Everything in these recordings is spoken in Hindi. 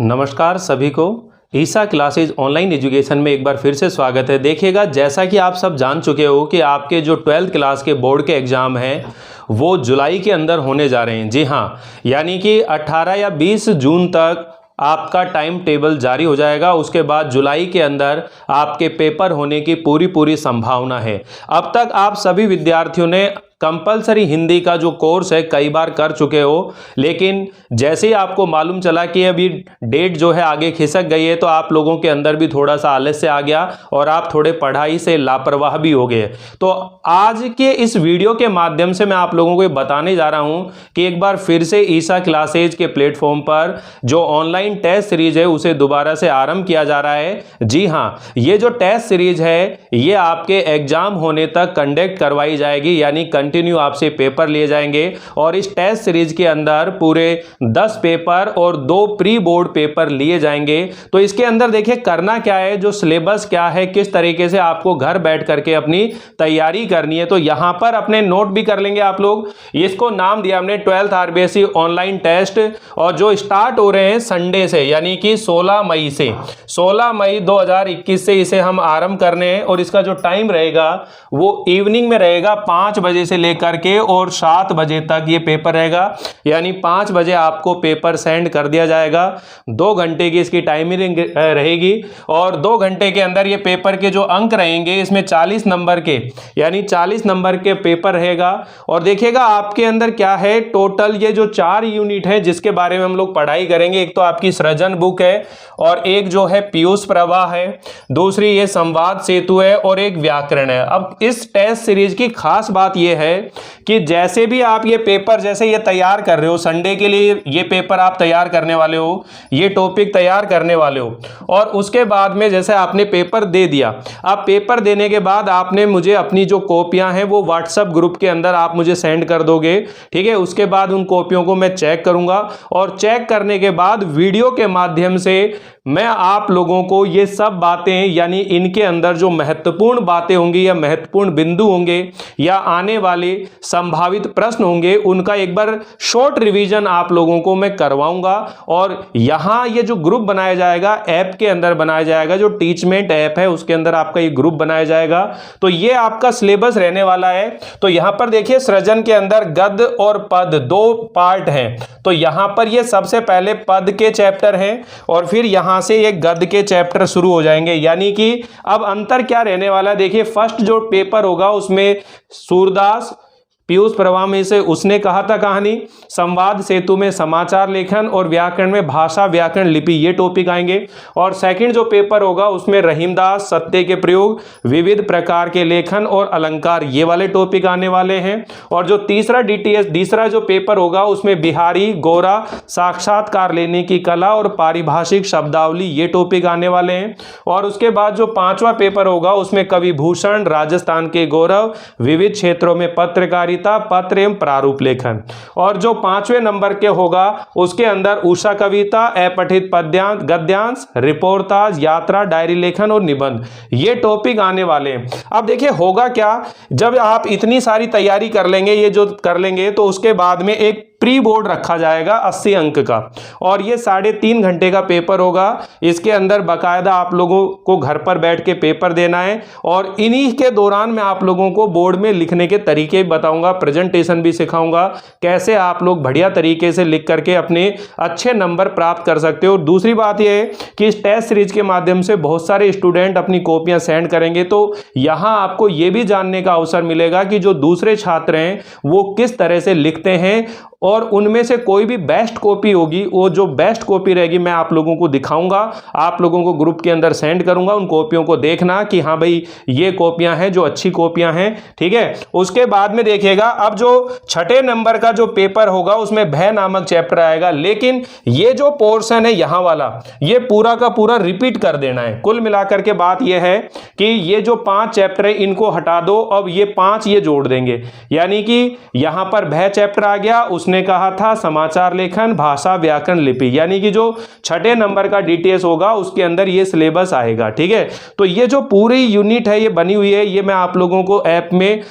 नमस्कार सभी को। ईसा क्लासेज ऑनलाइन एजुकेशन में एक बार फिर से स्वागत है। देखिएगा, जैसा कि आप सब जान चुके हो कि आपके जो 12th क्लास के बोर्ड के एग्ज़ाम हैं वो जुलाई के अंदर होने जा रहे हैं। जी हाँ, यानी कि 18 या 20 जून तक आपका टाइम टेबल जारी हो जाएगा। उसके बाद जुलाई के अंदर आपके पेपर होने की पूरी संभावना है। अब तक आप सभी विद्यार्थियों ने कंपलसरी हिंदी का जो कोर्स है कई बार कर चुके हो, लेकिन जैसे ही आपको मालूम चला कि अभी डेट जो है आगे खिसक गई है तो आप लोगों के अंदर भी थोड़ा सा आलस्य आ गया और आप थोड़े पढ़ाई से लापरवाह भी हो गए। तो आज के इस वीडियो के माध्यम से मैं आप लोगों को बताने जा रहा हूं कि एक बार फिर से ईसा क्लासेज के प्लेटफॉर्म पर जो ऑनलाइन टेस्ट सीरीज है उसे दोबारा से आरंभ किया जा रहा है। जी हाँ, ये जो टेस्ट सीरीज है ये आपके एग्जाम होने तक कंडक्ट करवाई जाएगी, यानी कंटिन्यू आपसे पेपर लिए जाएंगे। और इस टेस्ट सीरीज के अंदर पूरे 10 पेपर और 2 प्री बोर्ड पेपर लिए जाएंगे। तो इसके अंदर देखिए करना क्या है, जो सिलेबस क्या है, किस तरीके से आपको घर बैठ करके अपनी तैयारी करनी है। तो यहां पर अपने नोट भी कर लेंगे आप लोग। इसको नाम दिया हमने 12th आरबीएसई ऑनलाइन टेस्ट, और जो स्टार्ट हो रहे हैं संडे से, यानी कि 16 मई से 16 मई 2021 से इसे हम आरंभ करने हैं। और इसका जो टाइम रहेगा वो इवनिंग में रहेगा 5 बजे से लेकर के और 7 बजे तक ये पेपर रहेगा। यानी 5 बजे आपको पेपर सेंड कर दिया जाएगा। 2 घंटे की इसकी टाइमिंग रहेगी और 2 घंटे के अंदर ये पेपर के जो अंक रहेंगे इसमें 40 नंबर के, यानी 40 नंबर के पेपर रहेगा। और देखिएगा आपके अंदर क्या है, टोटल ये जो 4 यूनिट है जिसके बारे में हम लोग पढ़ाई करेंगे। एक तो आपकी सृजन बुक है, और एक जो है पीयूष प्रवाह है, दूसरी ये संवाद सेतु है, और एक व्याकरण है। अब इस टेस्ट सीरीज की खास बात यह है कि जैसे भी आप ये पेपर जैसे ये तैयार कर रहे हो, संडे के लिए ये पेपर आप तैयार करने वाले हो, ये टॉपिक तैयार करने वाले हो, और उसके बाद में जैसे आपने पेपर दे दिया, अब पेपर देने के बाद आपने मुझे अपनी जो कॉपियां हैं वो व्हाट्सएप ग्रुप के अंदर आप मुझे सेंड कर दोगे। ठीक है, उसके बाद उन कॉपियों को मैं चेक करूंगा, और चेक करने के बाद वीडियो के माध्यम से मैं आप लोगों को ये सब बातें, यानी इनके अंदर जो महत्वपूर्ण बातें होंगी या महत्वपूर्ण बिंदु होंगे या आने वाले संभावित प्रश्न होंगे, उनका एक बार शॉर्ट रिवीजन आप लोगों को मैं करवाऊंगा। और यहां ये जो ग्रुप बनाया जाएगा ऐप के अंदर बनाया जाएगा, जो टीचमेंट ऐप है उसके अंदर आपका ये ग्रुप बनाया जाएगा। तो ये आपका सिलेबस रहने वाला है। तो यहां पर देखिए सृजन के अंदर गद्य और पद 2 पार्ट हैं। तो यहां पर ये सबसे पहले पद के चैप्टर हैं और फिर यहां से ये गद्य के चैप्टर शुरू हो जाएंगे। यानी कि अब अंतर क्या रहने वाला है, देखिए फर्स्ट जो पेपर होगा उसमें सूरदास, पीयूष प्रवाह में से उसने कहा था कहानी, संवाद सेतु में समाचार लेखन, और व्याकरण में भाषा व्याकरण लिपि, ये टॉपिक आएंगे। और सेकंड जो पेपर होगा उसमें रहीमदास, सत्य के प्रयोग, विविध प्रकार के लेखन और अलंकार, ये वाले टॉपिक आने वाले हैं। और जो तीसरा तीसरा जो पेपर होगा उसमें बिहारी, गोरा, साक्षात्कार लेने की कला और पारिभाषिक शब्दावली, ये टॉपिक आने वाले हैं। और उसके बाद जो 5वां पेपर होगा उसमें कवि भूषण, राजस्थान के गौरव, विविध क्षेत्रों में पत्रकारिता, पत्र एवं प्रारूप लेखन। और जो 5वें नंबर के होगा उसके अंदर उषा कविता, अपठित पद्यांश, गद्यांश, रिपोर्टाज, यात्रा, डायरी लेखन और निबंध, ये टॉपिक आने वाले हैं। अब देखिए होगा क्या, जब आप इतनी सारी तैयारी कर लेंगे, ये जो कर लेंगे, तो उसके बाद में एक प्री बोर्ड रखा जाएगा 80 अंक का, और ये 3.5 घंटे का पेपर होगा। इसके अंदर बाकायदा आप लोगों को घर पर बैठ के पेपर देना है, और इन्हीं के दौरान मैं आप लोगों को बोर्ड में लिखने के तरीके बताऊंगा, प्रेजेंटेशन भी सिखाऊंगा, कैसे आप लोग बढ़िया तरीके से लिख करके अपने अच्छे नंबर प्राप्त कर सकते हो। और दूसरी बात यह है कि इस टेस्ट सीरीज के माध्यम से बहुत सारे स्टूडेंट अपनी कॉपियां सेंड करेंगे, तो यहां आपको यह भी जानने का अवसर मिलेगा कि जो दूसरे छात्र हैं वो किस तरह से लिखते हैं, और उनमें से कोई भी बेस्ट कॉपी होगी, वो जो बेस्ट कॉपी रहेगी मैं आप लोगों को दिखाऊंगा, आप लोगों को ग्रुप के अंदर सेंड करूंगा। उन कॉपियों को देखना कि हाँ भाई ये कॉपियां हैं जो अच्छी कॉपियां हैं। ठीक है, उसके बाद में देखिएगा अब जो 6ठे नंबर का जो पेपर होगा उसमें भय नामक चैप्टर आएगा, लेकिन ये जो पोर्शन है यहां वाला, ये पूरा का पूरा रिपीट कर देना है। कुल मिलाकर के बात यह है कि ये जो 5 चैप्टर है इनको हटा दो, अब ये 5 ये जोड़ देंगे। यानी कि यहां पर भय चैप्टर आ गया, उसने कहा था समाचार लेखन, भाषा व्याकरण लिपि, यानी कि जो 6ठे नंबर का डीटीएस होगा उसके अंदर ये सिलेबस आएगा। ठीक है, तो ये जो पूरी यूनिट है ये बनी हुई है, ये मैं आप लोगों को ऐप में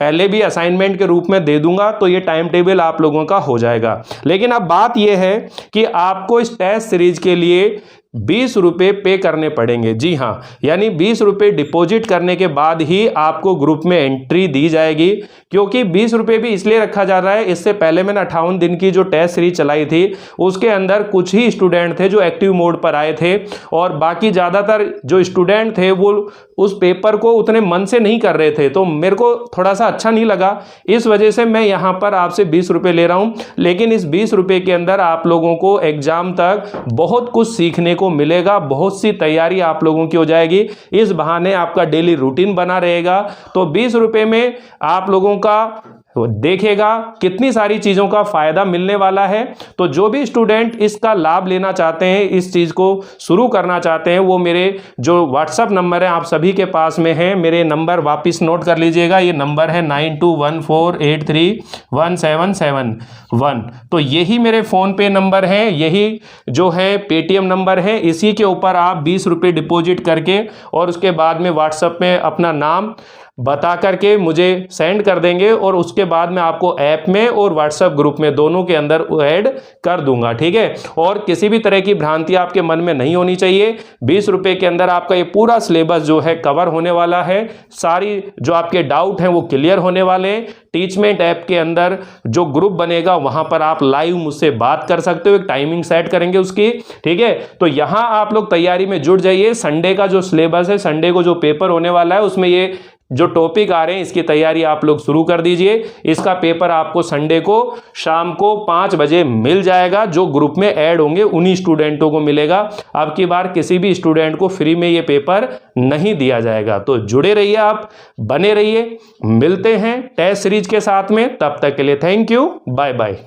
पहले भी असाइनमेंट के रूप में दे दूंगा, तो ये टाइम टेबल आप लोगों का हो जाएगा। लेकिन अब बात यह है कि आपको इस टेस्ट सीरीज के लिए 20 रुपये पे करने पड़ेंगे। जी हाँ, यानी 20 रुपये डिपॉजिट करने के बाद ही आपको ग्रुप में एंट्री दी जाएगी। क्योंकि 20 रुपये भी इसलिए रखा जा रहा है, इससे पहले मैंने 58 दिन की जो टेस्ट सीरीज चलाई थी उसके अंदर कुछ ही स्टूडेंट थे जो एक्टिव मोड पर आए थे, और बाकी ज़्यादातर जो स्टूडेंट थे वो उस पेपर को उतने मन से नहीं कर रहे थे, तो मेरे को थोड़ा सा अच्छा नहीं लगा। इस वजह से मैं यहाँ पर आपसे 20 रुपये ले रहा हूँ। लेकिन इस 20 रुपये के अंदर आप लोगों को एग्जाम तक बहुत कुछ सीखने को मिलेगा, बहुत सी तैयारी आप लोगों की हो जाएगी। इस बहाने आपका डेली रूटीन बना रहेगा। तो 20 रुपये में आप लोगों का देखेगा कितनी सारी चीज़ों का फायदा मिलने वाला है। तो जो भी स्टूडेंट इसका लाभ लेना चाहते हैं, इस चीज़ को शुरू करना चाहते हैं, वो मेरे जो व्हाट्सअप नंबर है आप सभी के पास में है, मेरे नंबर वापस नोट कर लीजिएगा। ये नंबर है 9214831771। तो यही मेरे फ़ोन पे नंबर है, यही जो है पेटीएम नंबर है। इसी के ऊपर आप 20 रुपये डिपॉजिट करके और उसके बाद में व्हाट्सएप में अपना नाम बता करके मुझे सेंड कर देंगे, और उसके बाद मैं आपको ऐप में और व्हाट्सएप ग्रुप में दोनों के अंदर ऐड कर दूंगा। ठीक है, और किसी भी तरह की भ्रांति आपके मन में नहीं होनी चाहिए। 20 रुपये के अंदर आपका ये पूरा सिलेबस जो है कवर होने वाला है। सारी जो आपके डाउट हैं वो क्लियर होने वाले हैं। टीचमेंट ऐप के अंदर जो ग्रुप बनेगा वहां पर आप लाइव मुझसे बात कर सकते हो, एक टाइमिंग सेट करेंगे उसकी। ठीक है, तो यहां आप लोग तैयारी में जुट जाइए। संडे का जो सिलेबस है, संडे को जो पेपर होने वाला है, उसमें ये जो टॉपिक आ रहे हैं इसकी तैयारी आप लोग शुरू कर दीजिए। इसका पेपर आपको संडे को शाम को 5 बजे मिल जाएगा। जो ग्रुप में ऐड होंगे उन्हीं स्टूडेंटों को मिलेगा। अब की बार किसी भी स्टूडेंट को फ्री में ये पेपर नहीं दिया जाएगा। तो जुड़े रहिए, आप बने रहिए। मिलते हैं टेस्ट सीरीज के साथ में, तब तक के लिए थैंक यू, बाय बाय।